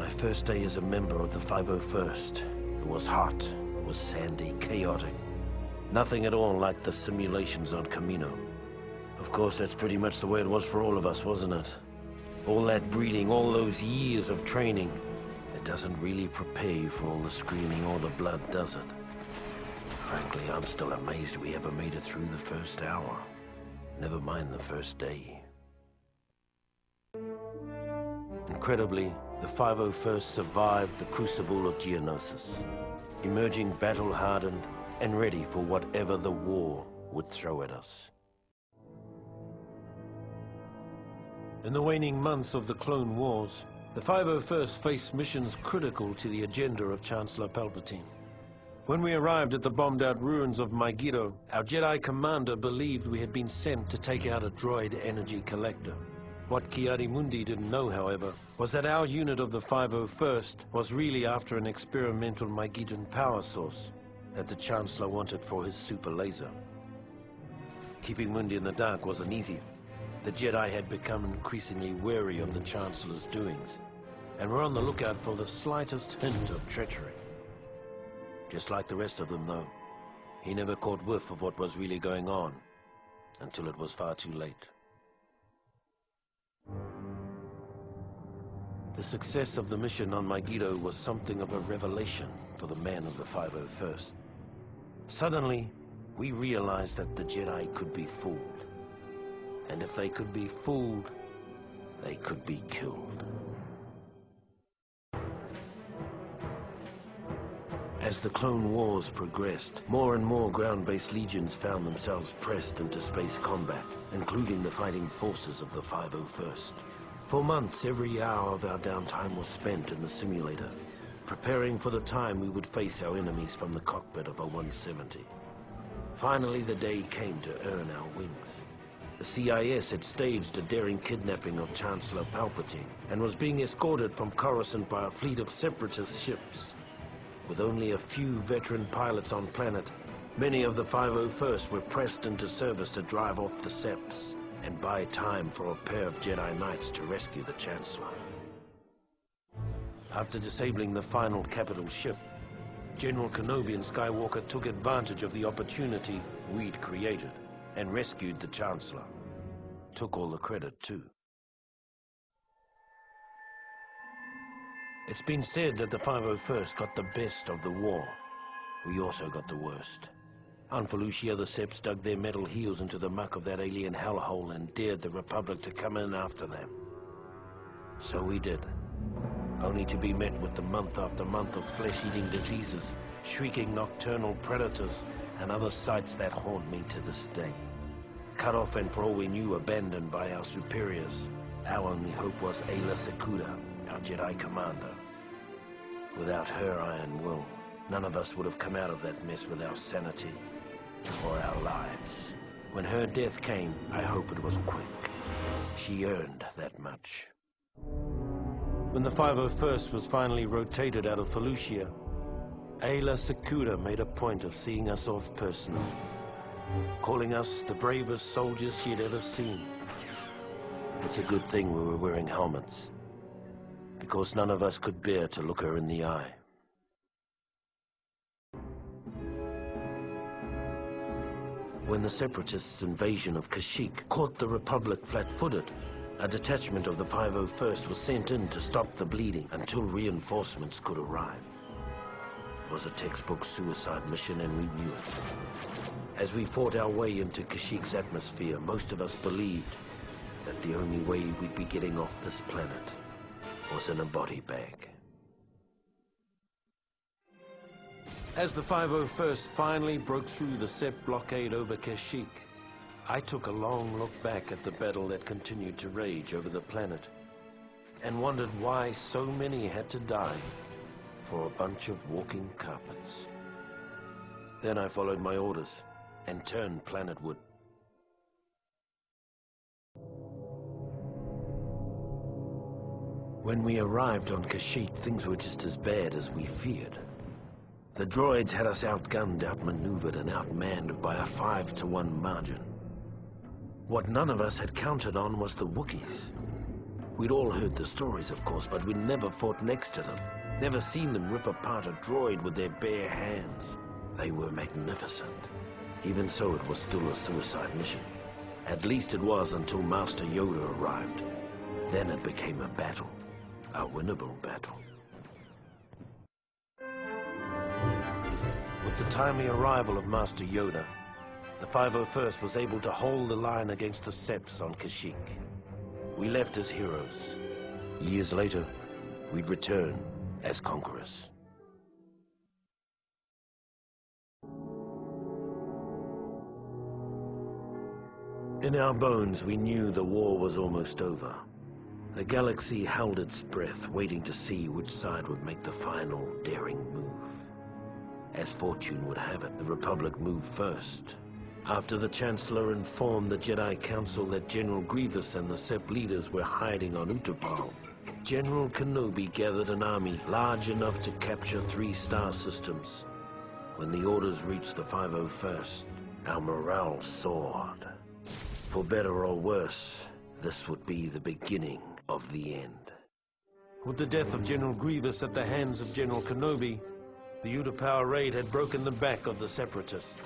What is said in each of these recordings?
My first day as a member of the 501st. It was hot, it was sandy, chaotic. Nothing at all like the simulations on Camino. Of course, that's pretty much the way it was for all of us, wasn't it? All that breeding, all those years of training. It doesn't really prepare you for all the screaming or the blood, does it? Frankly, I'm still amazed we ever made it through the first hour. Never mind the first day. Incredibly, the 501st survived the crucible of Geonosis, emerging battle-hardened and ready for whatever the war would throw at us. In the waning months of the Clone Wars, the 501st faced missions critical to the agenda of Chancellor Palpatine. When we arrived at the bombed-out ruins of Megiddo, our Jedi commander believed we had been sent to take out a droid energy collector. What Ki-Adi-Mundi didn't know, however, was that our unit of the 501st was really after an experimental Megiddan power source that the Chancellor wanted for his super laser. Keeping Mundi in the dark wasn't easy. The Jedi had become increasingly wary of the Chancellor's doings, and were on the lookout for the slightest hint of treachery. Just like the rest of them, though, he never caught whiff of what was really going on until it was far too late. The success of the mission on Megiddo was something of a revelation for the men of the 501st. Suddenly, we realized that the Jedi could be fooled. And if they could be fooled, they could be killed. As the Clone Wars progressed, more and more ground-based legions found themselves pressed into space combat, including the fighting forces of the 501st. For months, every hour of our downtime was spent in the simulator, preparing for the time we would face our enemies from the cockpit of a 170. Finally, the day came to earn our wings. The CIS had staged a daring kidnapping of Chancellor Palpatine and was being escorted from Coruscant by a fleet of separatist ships. With only a few veteran pilots on planet, many of the 501st were pressed into service to drive off the Seps and buy time for a pair of Jedi Knights to rescue the Chancellor. After disabling the final capital ship, General Kenobi and Skywalker took advantage of the opportunity we'd created and rescued the Chancellor. Took all the credit, too. It's been said that the 501st got the best of the war. We also got the worst. On Felucia, the Seps dug their metal heels into the muck of that alien hellhole and dared the Republic to come in after them. So we did, only to be met with the month after month of flesh-eating diseases, shrieking nocturnal predators, and other sights that haunt me to this day. Cut off and, for all we knew, abandoned by our superiors. Our only hope was Aayla Secura, our Jedi commander. Without her iron will, none of us would have come out of that mess with our sanity or our lives. When her death came, I hope it was quick. She earned that much. When the 501st was finally rotated out of Felucia, Aayla Secura made a point of seeing us off personally, calling us the bravest soldiers she'd ever seen. It's a good thing we were wearing helmets, because none of us could bear to look her in the eye. When the Separatists' invasion of Kashyyyk caught the Republic flat-footed, a detachment of the 501st was sent in to stop the bleeding until reinforcements could arrive. It was a textbook suicide mission, and we knew it. As we fought our way into Kashyyyk's atmosphere, most of us believed that the only way we'd be getting off this planet was in a body bag. As the 501st finally broke through the Sep blockade over Kashyyyk, I took a long look back at the battle that continued to rage over the planet and wondered why so many had to die for a bunch of walking carpets. Then I followed my orders and turned planetward. When we arrived on Kashyyyk, things were just as bad as we feared. The droids had us outgunned, outmaneuvered, and outmanned by a 5-to-1 margin. What none of us had counted on was the Wookiees. We'd all heard the stories, of course, but we'd never fought next to them. Never seen them rip apart a droid with their bare hands. They were magnificent. Even so, it was still a suicide mission. At least it was until Master Yoda arrived. Then it became a battle. A winnable battle. With the timely arrival of Master Yoda, the 501st was able to hold the line against the Seps on Kashyyyk. We left as heroes. Years later, we'd return as conquerors. In our bones, we knew the war was almost over. The galaxy held its breath, waiting to see which side would make the final, daring move. As fortune would have it, the Republic moved first. After the Chancellor informed the Jedi Council that General Grievous and the Sept leaders were hiding on Utapau, General Kenobi gathered an army large enough to capture 3 star systems. When the orders reached the 501st, our morale soared. For better or worse, this would be the beginning of the end. With the death of General Grievous at the hands of General Kenobi, the Utapau raid had broken the back of the Separatists.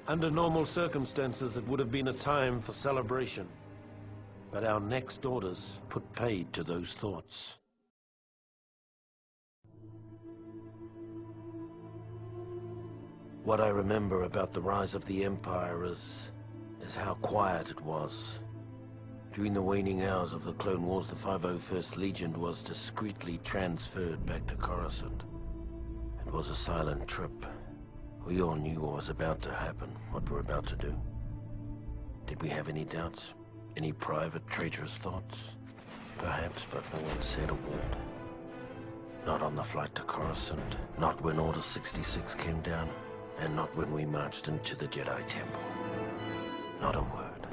Under normal circumstances, it would have been a time for celebration. But our next orders put paid to those thoughts. What I remember about the rise of the Empire is how quiet it was. During the waning hours of the Clone Wars, the 501st Legion was discreetly transferred back to Coruscant. It was a silent trip. We all knew what was about to happen, what we're about to do. Did we have any doubts? Any private, traitorous thoughts? Perhaps, but no one said a word. Not on the flight to Coruscant, not when Order 66 came down, and not when we marched into the Jedi Temple. Not a word.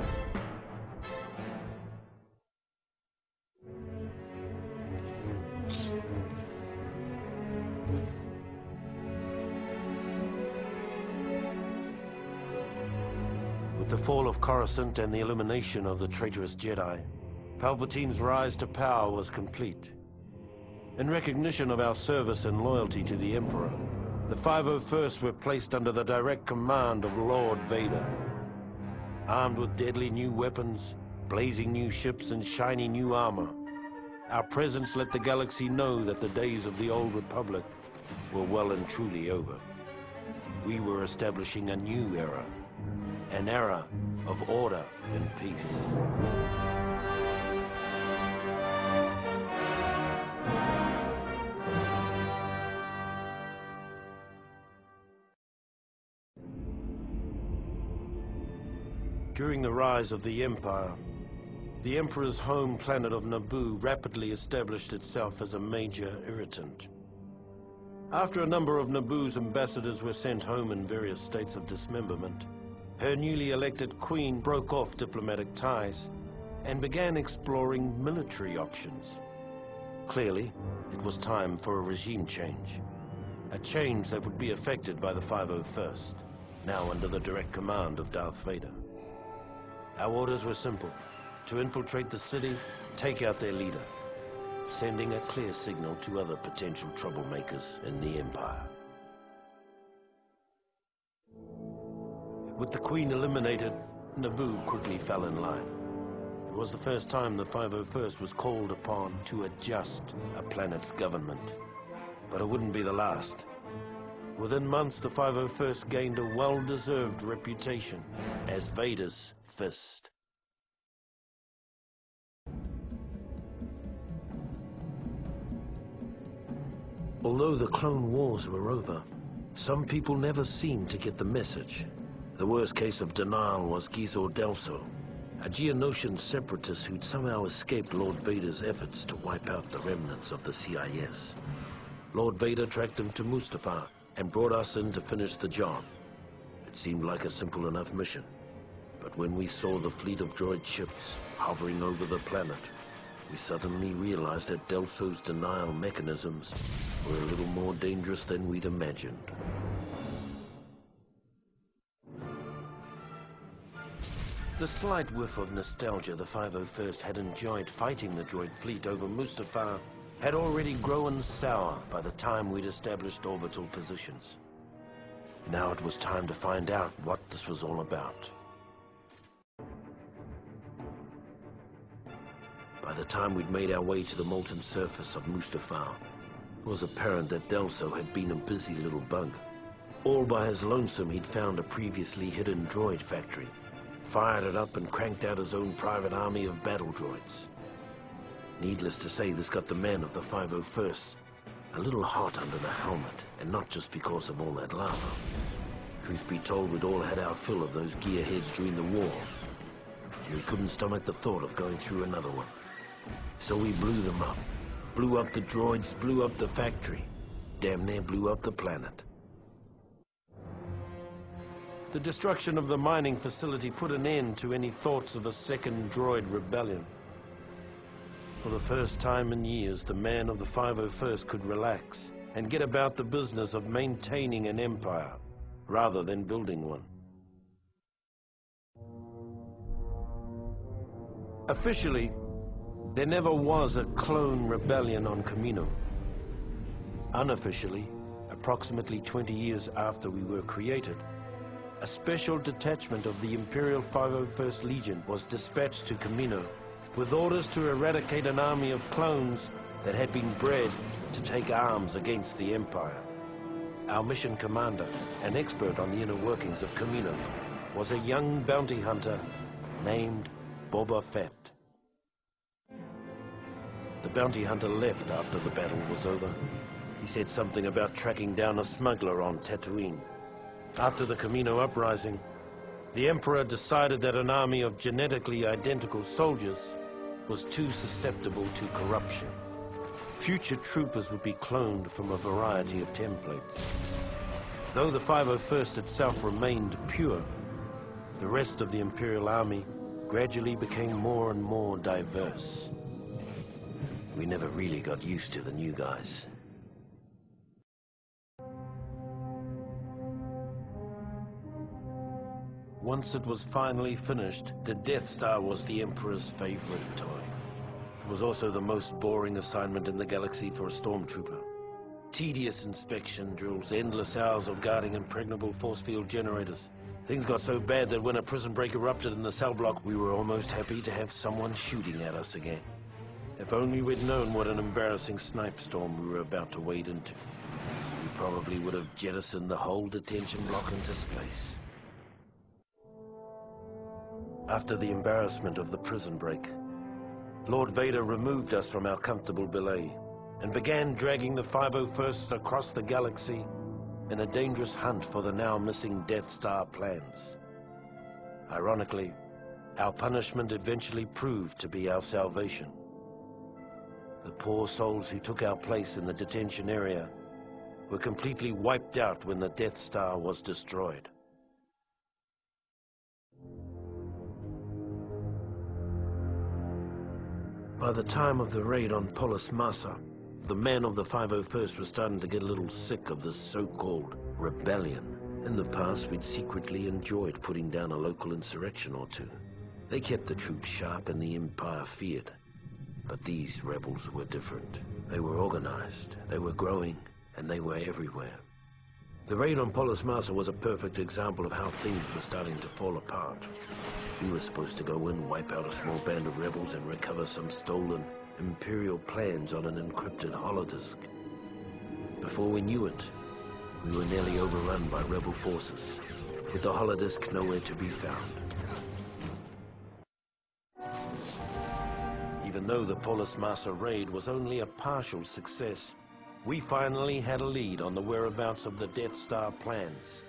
With the fall of Coruscant and the elimination of the traitorous Jedi, Palpatine's rise to power was complete. In recognition of our service and loyalty to the Emperor, the 501st were placed under the direct command of Lord Vader. Armed with deadly new weapons, blazing new ships, and shiny new armor, our presence let the galaxy know that the days of the old Republic were well and truly over. We were establishing a new era. An era of order and peace. During the rise of the Empire, the Emperor's home planet of Naboo rapidly established itself as a major irritant. After a number of Naboo's ambassadors were sent home in various states of dismemberment, her newly elected queen broke off diplomatic ties and began exploring military options. Clearly, it was time for a regime change. A change that would be effected by the 501st, now under the direct command of Darth Vader. Our orders were simple: to infiltrate the city, take out their leader, sending a clear signal to other potential troublemakers in the Empire. With the Queen eliminated, Naboo quickly fell in line. It was the first time the 501st was called upon to adjust a planet's government. But it wouldn't be the last. Within months, the 501st gained a well-deserved reputation as Vader's fist. Although the Clone Wars were over, some people never seemed to get the message. The worst case of denial was Gizor Delso, a Geonosian separatist who'd somehow escaped Lord Vader's efforts to wipe out the remnants of the CIS. Lord Vader tracked him to Mustafar and brought us in to finish the job. It seemed like a simple enough mission, but when we saw the fleet of droid ships hovering over the planet, we suddenly realized that Delso's denial mechanisms were a little more dangerous than we'd imagined. The slight whiff of nostalgia the 501st had enjoyed fighting the droid fleet over Mustafar had already grown sour by the time we'd established orbital positions. Now it was time to find out what this was all about. By the time we'd made our way to the molten surface of Mustafar, it was apparent that Delso had been a busy little bug. All by his lonesome, he'd found a previously hidden droid factory, fired it up and cranked out his own private army of battle droids. Needless to say, this got the men of the 501st a little hot under the helmet, and not just because of all that lava. Truth be told, we'd all had our fill of those gearheads during the war, and we couldn't stomach the thought of going through another one. So we blew them up. Blew up the droids, blew up the factory. Damn near blew up the planet. The destruction of the mining facility put an end to any thoughts of a second droid rebellion. For the first time in years, the man of the 501st could relax and get about the business of maintaining an empire, rather than building one. Officially, there never was a clone rebellion on Kamino. Unofficially, approximately 20 years after we were created, a special detachment of the Imperial 501st Legion was dispatched to Kamino with orders to eradicate an army of clones that had been bred to take arms against the Empire. Our mission commander, an expert on the inner workings of Kamino, was a young bounty hunter named Boba Fett. The bounty hunter left after the battle was over. He said something about tracking down a smuggler on Tatooine. After the Kamino uprising, the Emperor decided that an army of genetically identical soldiers was too susceptible to corruption. Future troopers would be cloned from a variety of templates. Though the 501st itself remained pure, the rest of the Imperial Army gradually became more and more diverse. We never really got used to the new guys. Once it was finally finished, the Death Star was the Emperor's favorite toy. It was also the most boring assignment in the galaxy for a stormtrooper. Tedious inspection drills, endless hours of guarding impregnable force field generators. Things got so bad that when a prison break erupted in the cell block, we were almost happy to have someone shooting at us again. If only we'd known what an embarrassing snipe storm we were about to wade into. We probably would have jettisoned the whole detention block into space. After the embarrassment of the prison break, Lord Vader removed us from our comfortable belay and began dragging the 501st across the galaxy in a dangerous hunt for the now missing Death Star plans. Ironically, our punishment eventually proved to be our salvation. The poor souls who took our place in the detention area were completely wiped out when the Death Star was destroyed. By the time of the raid on Polis Massa, the men of the 501st were starting to get a little sick of this so-called rebellion. In the past, we'd secretly enjoyed putting down a local insurrection or two. They kept the troops sharp and the Empire feared. But these rebels were different. They were organized, they were growing, and they were everywhere. The raid on Polis Massa was a perfect example of how things were starting to fall apart. We were supposed to go in, wipe out a small band of rebels, and recover some stolen Imperial plans on an encrypted holodisk. Before we knew it, we were nearly overrun by rebel forces, with the holodisk nowhere to be found. Even though the Polis Massa raid was only a partial success, we finally had a lead on the whereabouts of the Death Star plans.